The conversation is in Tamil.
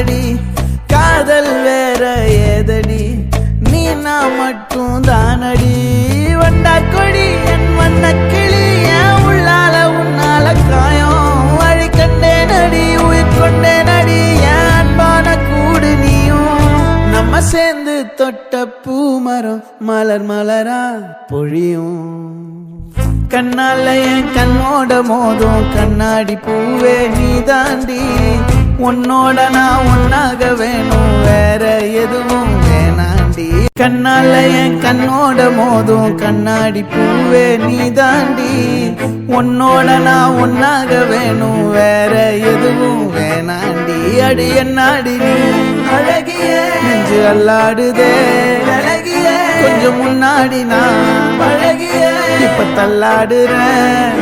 பாரடி காதல் வேற ஏதடி நீ நான் மட்டும் தானடி வண்டா கொடி என் வண்ண கிளி என் உள்ளால உன்னால காயம் வழி கண்டேன் அடி உயிர் கொண்டேன் அடி என் அன்பான கூடு நீயும் நம்ம சேர்ந்து தொட்ட பூமரம் மலர் மலரா பொழியும் கண்ணால என் கண்ணோட மோதும் கண்ணாடி பூவே நீ தாண்டி உன்னோட நான் ஒன்னாக வேணும் வேற எதுவும் வேணாண்டி கண்ணால என் கண்ணோட மோதும் கண்ணாடி பூவே நீ தாண்டி உன்னோட நான் ஒன்னாக வேணும் வேற எதுவும் வேணாண்டி அடி என்னாடி நீ அழகிய நெஞ்சு அல்லாடுதே அழகிய கொஞ்சம் முன்னாடி நான் அழகிய இப்ப தள்ளாடுறேன்